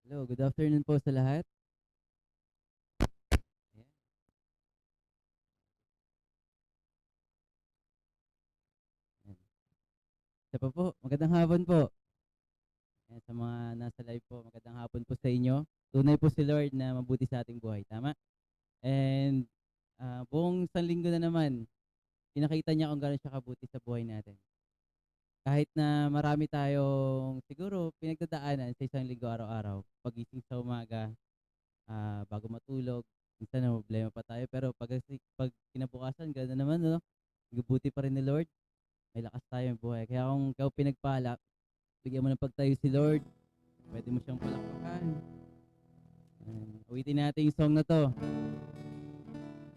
Hello, good afternoon po sa lahat. Ayan. Ayan. Isa pa po, magandang hapon po. Ayan, sa mga nasa live po, magandang hapon po sa inyo. Tunay po si Lord na mabuti sa ating buhay, tama? And buong isang linggo na naman, pinakita niya kung gaano siya kabuti sa buhay natin. Kahit na marami tayong siguro pinagdadaanan sa isang linggo araw-araw, pagising sa umaga, bago matulog, minsan na problema pa tayo, pero pag kinabukasan, gano'n naman, no? Nabubuti pa rin ni Lord. May lakas tayong buhay. Kaya kung ikaw pinagpala, bigyan mo ng pagtayo si Lord, pwede mo siyang palakpakan. Uwitin natin yung song na to.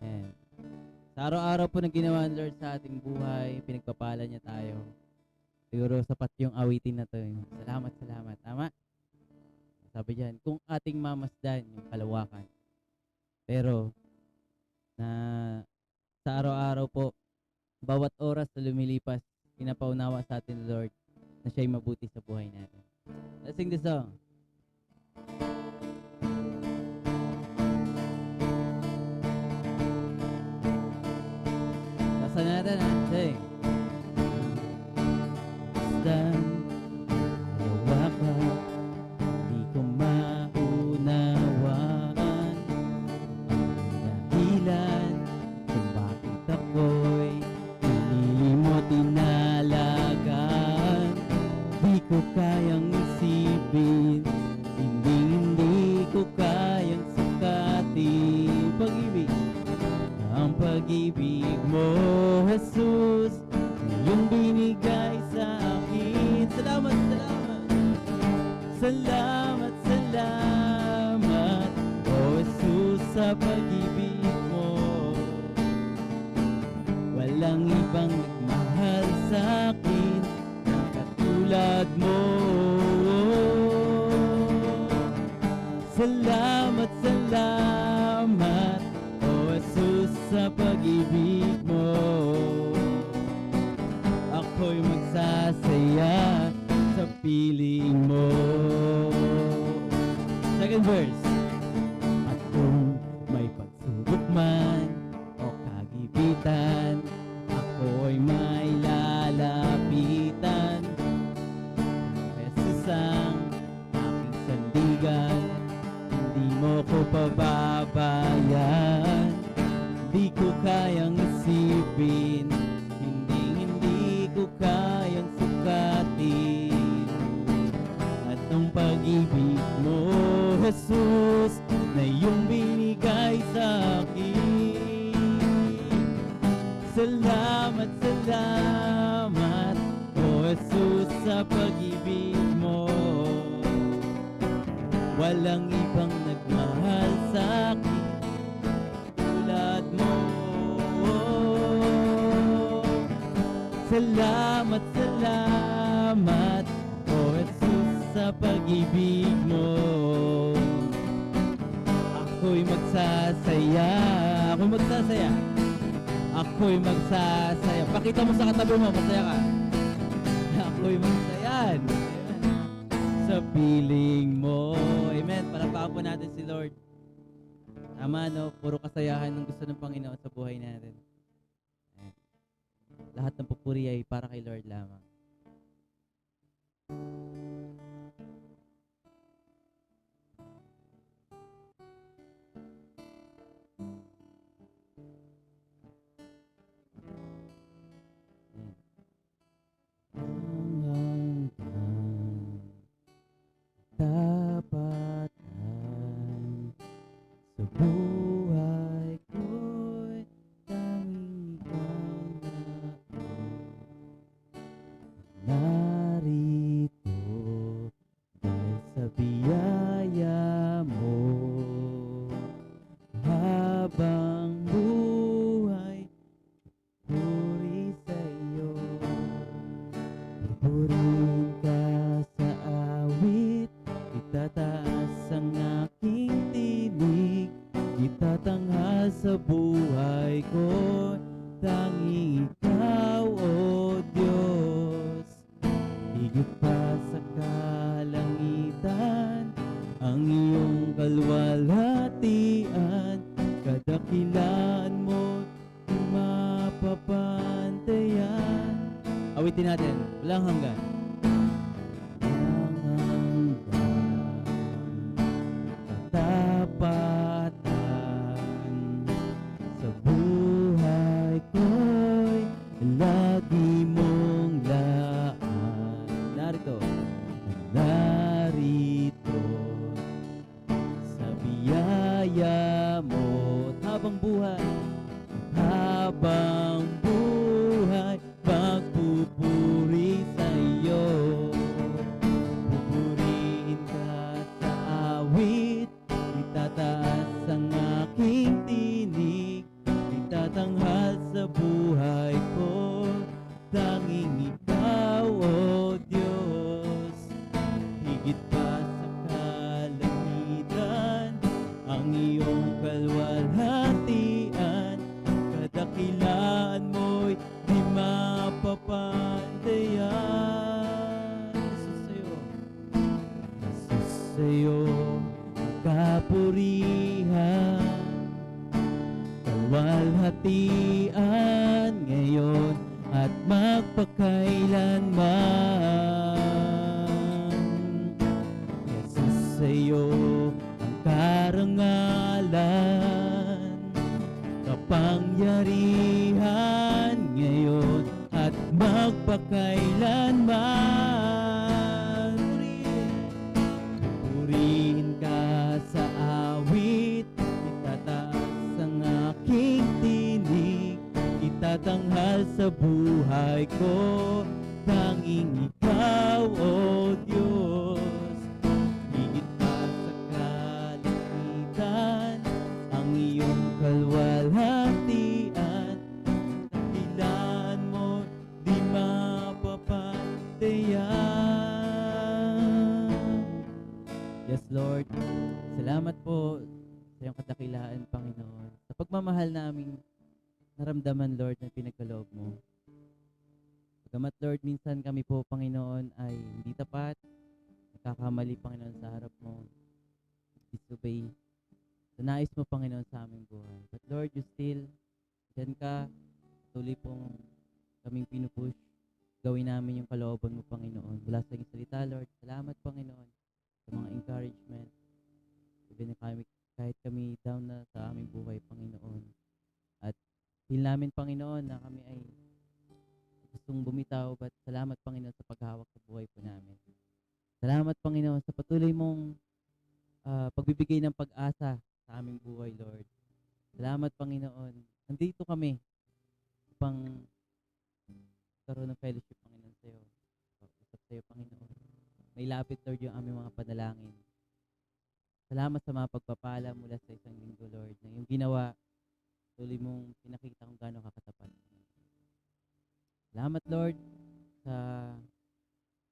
Ayan. Sa araw-araw po na ginawa ng Lord sa ating buhay, pinagpapala niya tayo. Siguro sapat yung awitin na to. Salamat, salamat. Tama? Sabi diyan, kung ating mamasdan yung kalawakan. Pero, na sa araw-araw po, bawat oras na lumilipas, pinapaunawa sa atin, Lord, na siya'y mabuti sa buhay natin. Let's sing the song. Basa natin, ha? Sing. Masdan, kalawakan, di ko maunawaan ang dahilan kung bakit ako'y hindi mo tinalagaan. Di ko kayang isipin, hindi ko kayang sukatin pag-ibig. Ang pag-ibig mo, Jesus, yung binigay sa akin. Salamat, salamat. Salamat, salamat, oh Jesus, sa pag-ibig mo. Walang ibang nagmahal sa akin na katulad mo. Salamat, salamat, oh Jesus, sa pag-ibig mo. Ako'y magsasaya sa piling mo. Second verse. At kung may pagsubok man o kagipitan, ako'y may lalapitan. Jesus ang aking sandigan, hindi mo ko pababayan. Di ko kayang isipin, hindi ko kayang sukatin. At ang pag-ibig mo, Jesus, na iyong binigay sa akin. Salamat, salamat, oh Jesus, sa pag-ibig mo. Walang ibang nagmahal sa akin tulad mo. Salamat, salamat, oh Jesus, sa pag-ibig mo. Ako'y magsasaya, ako'y magsasaya, ako'y magsasaya. Pakita mo sa katabi mo, masaya ka. Ako'y magsayan sa piling mo. Amen. Palakpakan po natin si Lord. Tama, no? Puro kasayahan ng gusto ng Panginoon sa buhay natin. Ayan. Lahat ng pupuri ay para kay Lord lamang. Tapatan sa buhay ko'y tanging ikaw na narito dahil sa biyaya mo. Habang buhay, puri sa iyo. Purihin ka sa awit, itataas ang aking tinig, itatanghal sa buhay ko, tanging ikaw, O Diyos. Higit pa sa kalangitan, ang iyong kalwalhatian, kadakilaan mo di mapapantayan. Awitin natin, walang hanggan. Walang hanggan, katapatan sa buhay ko'y lagi mong laan. Narito sa biyaya mo habang buhay magpupuri sa iyo. Pupurihin ka sa awit, itataas ang aking tinig, itatanghal sa buhay ko, tanging ikaw, O Diyos. Higit pa sa kalangitan, ang iyong kalwalhatian, kadakilaan mo'y di mapapantayan. Jesus sa'yo ang kapurihan, kalwalhatian ngayon at magpakailanman. Jesus sa'yo ang karangalan, kapangyarihan ngayon at magpakailanman. Purihin ka sa awit, itataas ang aking tinig, itatanghal sa buhay ko, tanging ikaw, O Diyos. Higit pa sa kalangitan, ang iyong kalwalhatian, dakilan mo di mapapantayan. Yes, Lord. Salamat po sa iyong kadakilaan, Panginoon. Sa pagmamahal naming naramdaman, Lord, na pinagkaloob mo. Bagamat, Lord, minsan kami po, Panginoon, ay hindi tapat, nagkakamali, Panginoon, sa harap mo, disobey sa nais mo, Panginoon, sa aming buhay. But Lord, you still, dyan ka, tuloy pong kaming pinupush, gawin namin yung kalooban mo, Panginoon. Mula sa iyong salita, Lord, salamat, Panginoon, sa mga encouragement. Even kahit kami down na sa aming buhay, Panginoon. At feel namin, Panginoon, na kami ay gustong bumitaw, but salamat, Panginoon, sa paghawak sa buhay po namin. Salamat, Panginoon, sa patuloy mong pagbibigay ng pag-asa sa aming buhay, Lord. Salamat, Panginoon. Nandito kami upang karoon ng fellowship, Panginoon, sa iyo. Usap sa iyo, Panginoon. May lapit, Lord, yung aming mga panalangin. Salamat sa mga pagpapala mula sa isang linggo, Lord, na yung ginawa, tuloy mong pinakita kung gaano kakatapat. Salamat, Lord, sa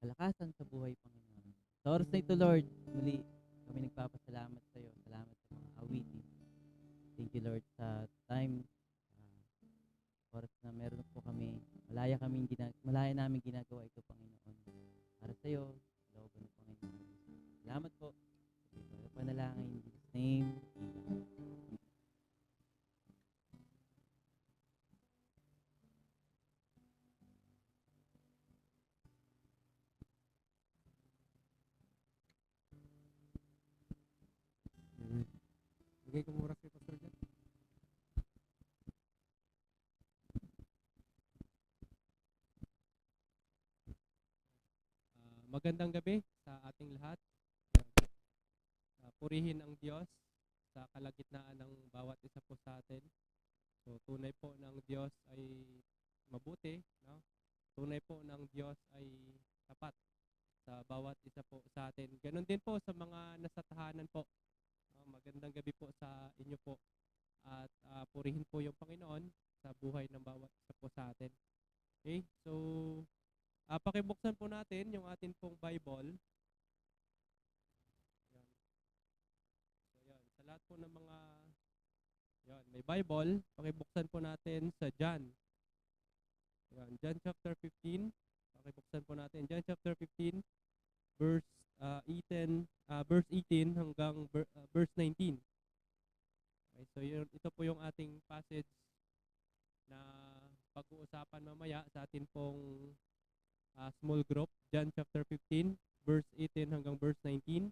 kalakasan sa buhay, Panginoon. Sa oras na ito, Lord, muli kami nagpapasalamat sa iyo. Salamat sa mga awitin. Thank you, Lord, sa time, oras na meron po kami. Malaya namin ginagawa ito, Panginoon. Para sa iyo, looban ng Panginoon. Salamat po. Sa panalangin, in Jesus' name, Amen. Bigay ko mura kay Pastor Jan. Magandang gabi sa ating lahat. Purihin ang Diyos sa kalagitnaan ng bawat isa po sa atin. So tunay po ng Diyos ay mabuti, no? Tunay po ng Diyos ay tapat sa bawat isa po sa atin. Ganon din po sa mga nasa tahanan po. Magandang gabi po sa inyo po. At purihin po yung Panginoon sa buhay ng bawat isa po sa atin. Okay? So, pakibuksan po natin yung atin pong Bible. Yan. So, yan. Sa lahat po ng mga yan, may Bible, pakibuksan po natin sa John. Yan. John chapter 15. Pakibuksan po natin. John chapter 15. verse 18 hanggang verse 19. Okay, so ito po yung ating passage na pag-uusapan mamaya sa atin pong small group, John chapter 15, verse 18 hanggang verse 19.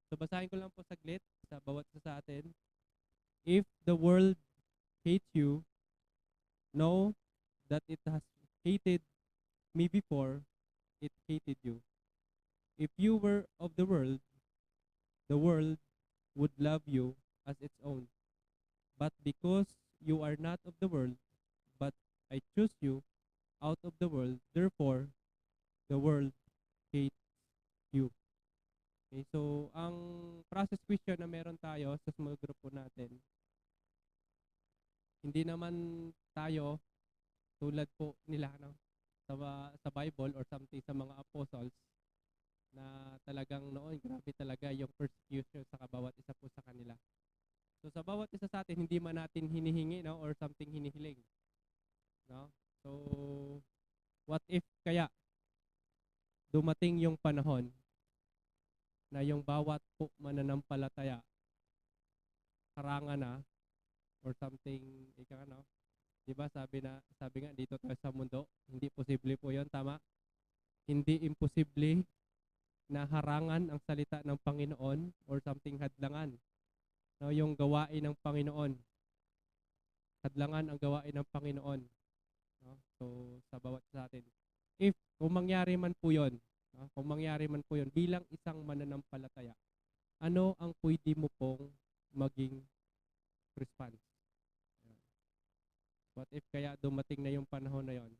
So basahin ko lang po saglit sa bawat isa sa atin. If the world hates you, know that it has hated me before it hated you. If you were of the world would love you as its own. But because you are not of the world, but I choose you out of the world, therefore the world hates you. Okay, so ang process question na meron tayo sa small group po natin, hindi naman tayo tulad po nila no, sa Bible or something sa mga apostles na talagang noon grabe talaga yung persecution sa bawat isa po sa kanila. So sa bawat isa sa atin hindi man natin hinihingi no or something hinihiling, no? So what if kaya dumating yung panahon na yung bawat po mananampalataya harangan na or something no? 'Di ba sabi nga dito tayo sa mundo, hindi posible po 'yon, tama? Hindi imposible na harangan ang salita ng Panginoon or something hadlangan. No, yung gawain ng Panginoon. Hadlangan ang gawain ng Panginoon. No? So sa bawat sa atin. Kung mangyari man po 'yon, no? Kung mangyari man po 'yon bilang isang mananampalataya, ano ang pwede mo pong maging response? What if kaya dumating na yung panahon na 'yon?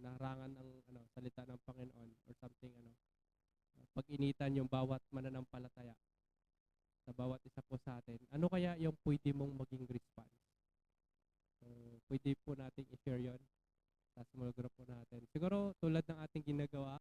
Naharangan ang salita ng Panginoon or something pag-initan yung bawat mananampalataya sa bawat isa po sa atin. Ano kaya yung pwede mong maging response? So, pwede po nating i-share yon sa small group po natin. Siguro tulad ng ating ginagawa,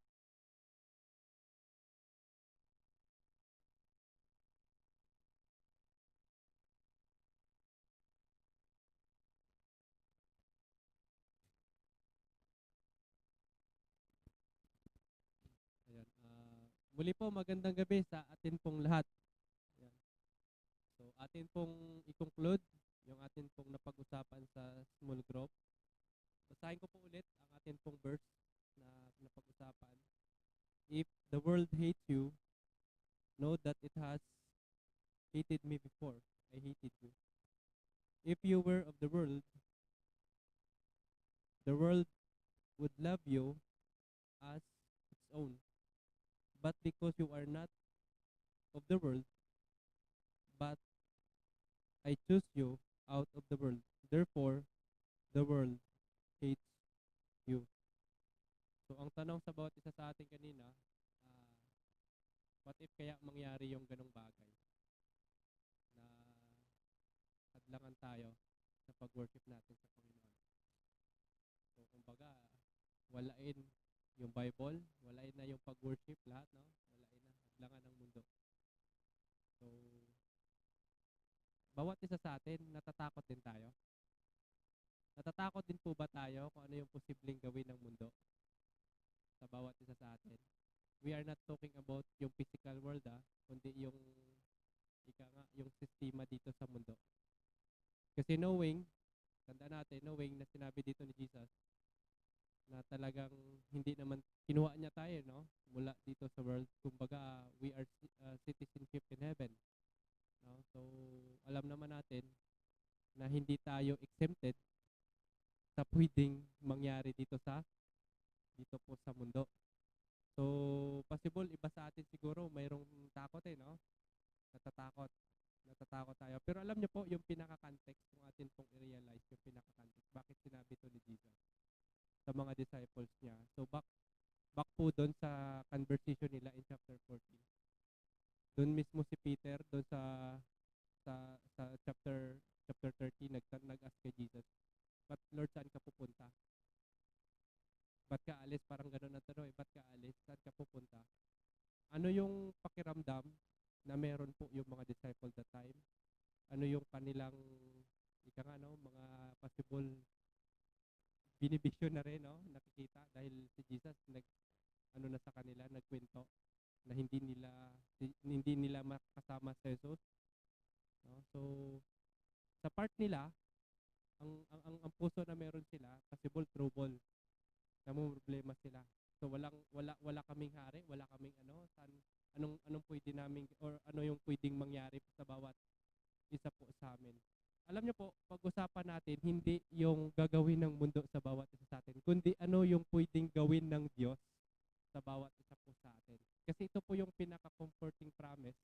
ayan, muli po magandang gabi sa atin pong lahat. Ayan. So atin pong i-conclude yung atin pong napag-usapan sa small group. Basahin ko po ulit ang atin pong verse na napag-usapan. If the world hates you, know that it has hated me before I hated you. If you were of the world would love you as its own. But because you are not of the world, but I choose you out of the world, therefore the world hates you. So ang tanong sa bawat isa sa atin kanina, what if kaya mangyari yung ganong bagay na hadlangan tayo sa pag-worship natin sa Panginoon? So kumbaga, walain yung Bible, walain na yung pag-worship lahat, no? Walain na, hadlangan ng mundo. So bawat isa sa atin, natatakot din tayo. Natatakot din po ba tayo kung ano yung posibleng gawin ng mundo sa bawat isa sa atin? We are not talking about yung physical world, kundi yung yung sistema dito sa mundo. Kasi tandaan natin, knowing na sinabi dito ni Jesus na talagang hindi naman kinuha niya tayo, no? Mula dito sa world. Kumbaga, we are citizenship in heaven. No? So, alam naman natin na hindi tayo exempted sa pwedeng mangyari dito po sa mundo. So, possible, iba sa atin siguro, mayroong takot no? Natatakot tayo. Pero alam niyo po, yung pinaka-context kung atin pong i-realize, yung pinaka-context, bakit sinabi to ni Jesus sa mga disciples niya. So, back po doon sa conversation nila in chapter 14. Doon mismo si Peter, doon sa chapter 30, nag-ask kay Jesus, "But Lord, saan ka pupunta? Ba't ka alis?" Parang gano'n ang tanong, ba't ka alis? Saan ka pupunta? Ano yung pakiramdam na meron po yung mga disciples that time? Ano yung kanilang, mga possible binibisyon na rin, no? Nakikita dahil si Jesus na sa kanila, nagkwento. na hindi nila makasama si Jesus, no? So sa part nila, ang puso na meron sila, possible trouble, namumroblema sila. So wala kaming hari, wala kaming anong pwede namin or ano yung pwedeng mangyari sa bawat isa po sa amin. Alam niyo po, pag-usapan natin hindi yung gagawin ng mundo sa bawat isa sa atin, kundi ano yung pwedeng gawin ng Diyos sa bawat isa po sa atin. Kasi ito po yung pinaka-comforting promise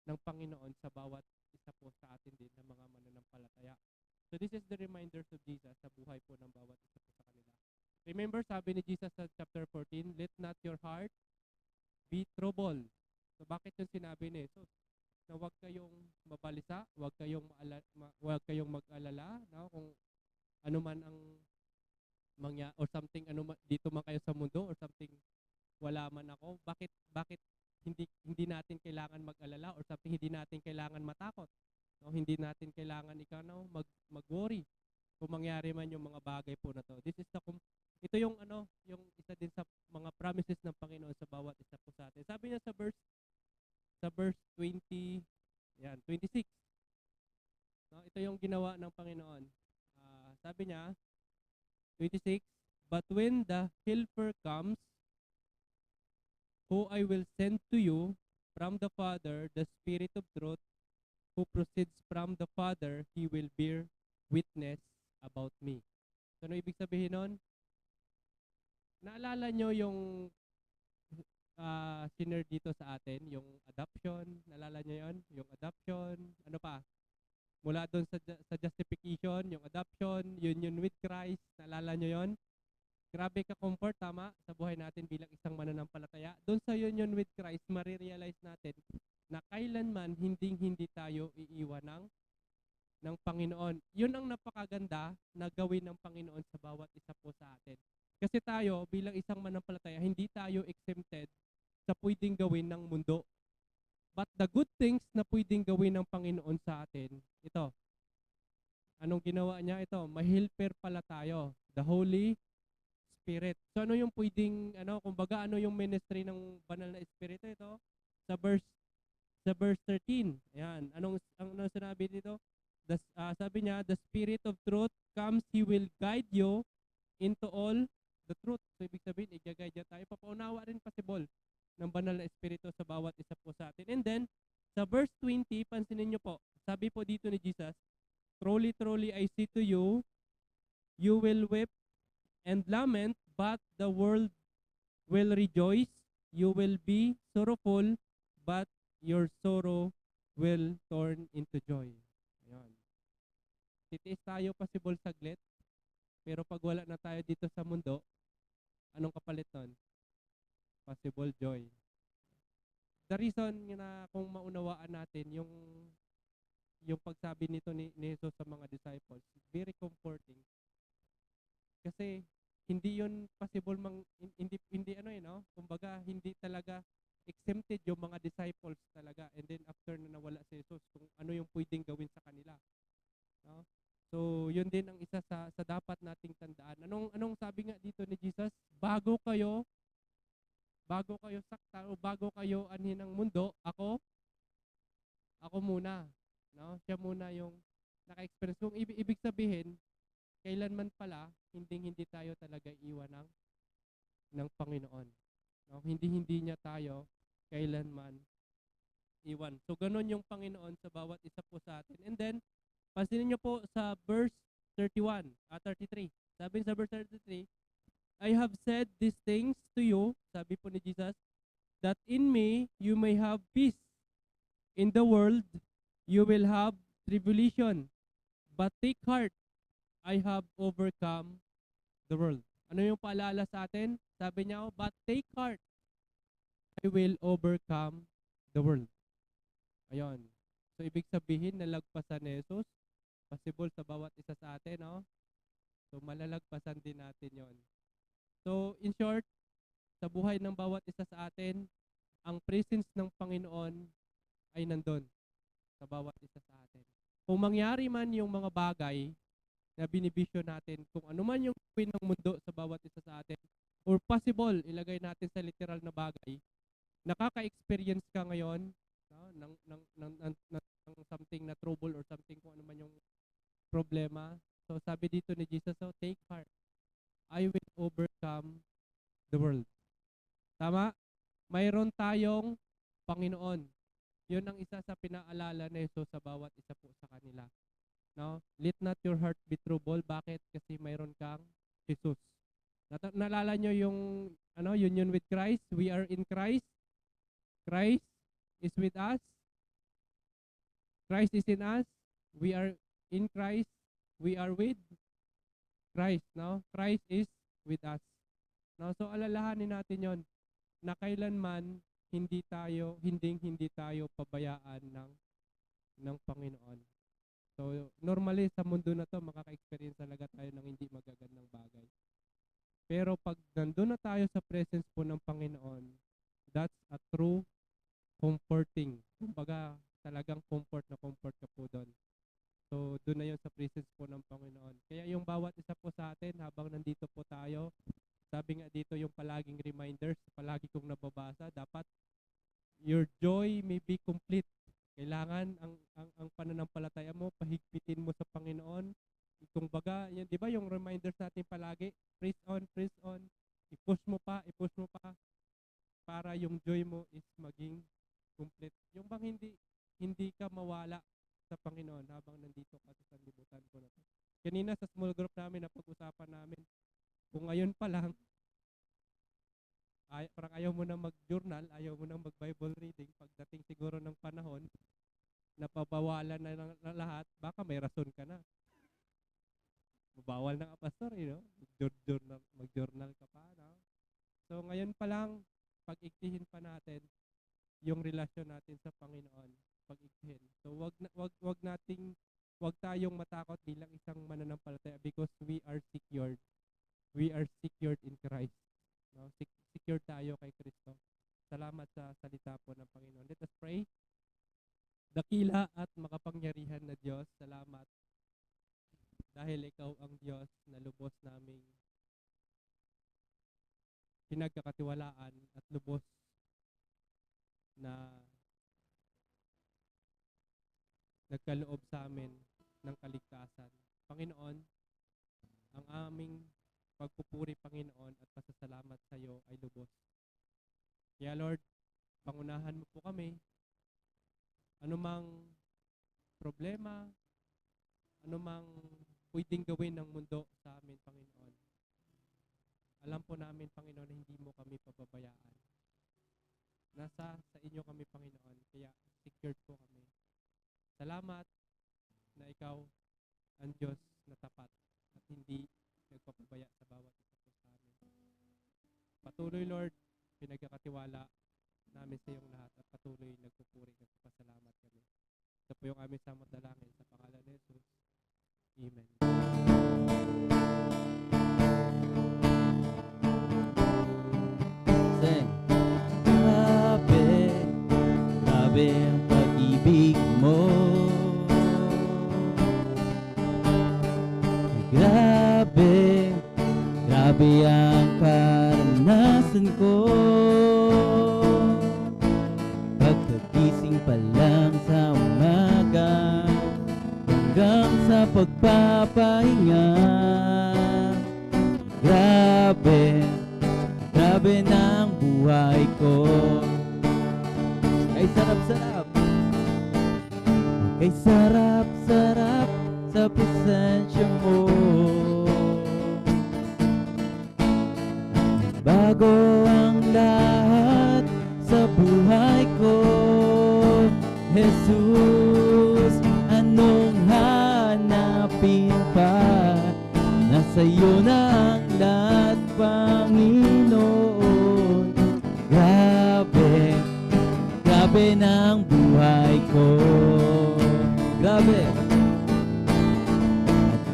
ng Panginoon sa bawat isa po sa atin din ng mga mananampalataya. So this is the reminders of Jesus sa buhay po ng bawat isa po sa kanila. Remember, sabi ni Jesus sa chapter 14, let not your heart be troubled. So bakit yung sinabi ni Jesus? Na huwag kayong mabalisa, huwag kayong mag-alala, no? Kung ano man ang or something dito man kayo sa mundo or something wala man ako, bakit hindi natin kailangan mag-alala or something hindi natin kailangan matakot, no? Hindi natin kailangan mag-worry kung mangyari man yung mga bagay po na to. Ito yung yung isa din sa mga promises ng Panginoon sa bawat isa po sa atin. Sabi niya sa verse 20, yan, 26. No, ito yung ginawa ng Panginoon. Sabi niya, 26, but when the Helper comes, who I will send to you from the Father, the Spirit of truth, who proceeds from the Father, he will bear witness about me. So, ano ibig sabihin nun? Naalala nyo yung sinner dito sa atin, yung adoption, naalala nyo yon? Yung adoption, ano pa? Mula doon sa justification, yung adoption, union with Christ, naalala nyo yon? Grabe ka-comfort, tama, sa buhay natin bilang isang mananampalataya. Doon sa union with Christ, marirealize natin na kailanman hindi tayo iiwan ng Panginoon. Yun ang napakaganda na gawin ng Panginoon sa bawat isa po sa atin. Kasi tayo, bilang isang mananampalataya, hindi tayo exempted sa pwedeng gawin ng mundo. But the good things na pwedeng gawin ng Panginoon sa atin, ito. Anong ginawa niya? Ito, may helper pala tayo. The Holy Spirit. So ano yung pwedeng, kumbaga ano yung ministry ng banal na Espiritu? Ito, sa verse 13. Ayan, anong sinabi dito? Sabi niya, the Spirit of truth comes, He will guide you into all the truth. So ibig sabihin, i-guide niya tayo. Papaunawa rin possible ng banal na Espiritu sa bawat isa po sa atin. And then, sa verse 20, pansinin niyo po, sabi po dito ni Jesus, truly, truly, I say to you, you will weep and lament, but the world will rejoice. You will be sorrowful, but your sorrow will turn into joy. Ayan. Titiis tayo possible saglit, pero pag wala na tayo dito sa mundo, anong kapalit nun? Possible joy. The reason na kung maunawaan natin yung pagsabi nito ni Jesus sa mga disciples, very comforting. Kasi hindi yun possible kumbaga hindi talaga exempted yung mga disciples talaga. And then after na nawala si Jesus, kung ano yung pwedeng gawin sa kanila. No? So, yun din ang isa sa dapat nating tandaan. Anong sabi nga dito ni Jesus? Bago kayo sakta o bago kayo anhin ng mundo, ako muna. No? Siya muna yung naka-experience. Kung ibig sabihin, kailanman pala, hindi tayo talaga iwan ng Panginoon. No? Hindi niya tayo kailanman iwan. So, ganun yung Panginoon sa bawat isa po sa atin. And then, pansinin niyo po sa verse 33. Sabi sa verse 33, I have said these things to you, sabi po ni Jesus, that in me you may have peace. In the world, you will have tribulation. But take heart, I have overcome the world. Ano yung paalala sa atin? Sabi niya, but take heart, I will overcome the world. Ayun. So, ibig sabihin, nalagpasan ni Jesus, possible sa bawat isa sa atin, no? So, malalagpasan din natin yon. So, in short, sa buhay ng bawat isa sa atin, ang presence ng Panginoon ay nandun sa bawat isa sa atin. Kung mangyari man yung mga bagay na binibisyo natin, kung ano man yung gawin ng mundo sa bawat isa sa atin, or possible, ilagay natin sa literal na bagay, nakaka-experience ka ngayon, no, ng something na trouble or something kung ano man yung problema. So sabi dito ni Jesus, so take heart. I will overcome the world. Tama? Mayroon tayong Panginoon. Yun ang isa sa pinaalala ni Jesus sa bawat isa po sa kanila. No? Let not your heart be troubled. Bakit? Kasi mayroon kang Jesus. Naalala nyo yung union with Christ? We are in Christ. Christ is with us. Christ is in us. We are in Christ. We are with Christ. No? Christ is with us. No? So alalahanin natin yon na kailanman hindi tayo pabayaan ng Panginoon. So normally sa mundo na to makaka-experience talaga tayo ng hindi magagandang bagay. Pero pag nandun na tayo sa presence po ng Panginoon, that's a true comforting. Kumbaga talagang comfort ka po doon. So doon na yun sa presence po ng Panginoon. Kaya yung bawat isa po sa atin habang nandito po tayo, sabi nga dito yung palaging reminders, palagi kong nababasa, dapat your joy may be complete. Kailangan ang pananampalataya mo, pahigpitin mo sa Panginoon. Kung baga, yan, di ba yung reminders natin palagi, press on, i-push mo pa, para yung joy mo is maging complete. Yung bang hindi ka mawala sa Panginoon habang nandito ka sa sanlibutan ko na to. Kanina sa small group namin, napag-usapan namin, kung ngayon pa lang, parang ayaw mo na mag-journal, ayaw mo na mag-Bible reading, pagdating siguro ng panahon, napabawalan na lahat, baka may rason ka na. Bawal na ka, pastor, mag-journal ka pa. No? So ngayon pa lang, pag-iktihin pa natin yung relasyon natin sa Panginoon. Pag-iktihin. So wag tayong matakot bilang isang mananampalataya because we are secured. We are secured in Christ. No? Secured tayo kay Kristo. Salamat sa salita po ng Panginoon. Let us pray. Dakila at makapangyarihan na Diyos, salamat dahil ikaw ang Diyos na lubos naming pinagkakatiwalaan at lubos na nagkaloob sa amin ng kaligtasan. Panginoon, ang aming pagpupuri, Panginoon, at pasasalamat sa iyo ay lubos. Kaya Lord, pangunahan mo po kami. Anumang problema, anumang pwedeng gawin ng mundo sa amin, Panginoon. Alam po namin, Panginoon, na hindi mo kami pababayaan. Nasa sa inyo kami, Panginoon, kaya secured po kami. Salamat na ikaw ang Diyos na tapat at hindi nagpapabaya sa bawat isa po sa amin. Patuloy, Lord, pinagkakatiwala namin sa iyong lahat at patuloy nagpupuri at pasalamat kami. Ito po yung aming samot dalangin sa pangalan ni Jesus. Amen. Sing. Grabe, grabe ang pag-ibig mo. Grabe, grabe ang karanasan ko. Pagkagising pa lang sa umaga hanggang sa pagpapahinga. Grabe, grabe na ang buhay ko. Kay sarap-sarap, kay sarap-sarap sa presensya mo. Bago ang lahat sa buhay ko, Jesus, anong hanapin pa? Nasa iyo na ang lahat, Panginoon. Grabe, grabe na ang buhay ko. Grabe,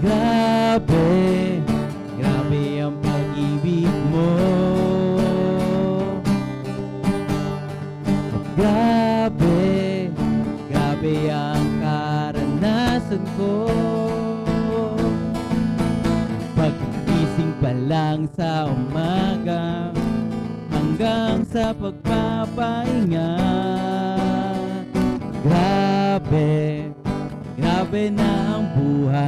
grabe, grabe ang pag-ibig mo. Grabe, grabe ang karanasan ko. Paggising pa lang sa umaga hanggang hanggang sa pagpapahinga. Grabe, grabe na ang buhay.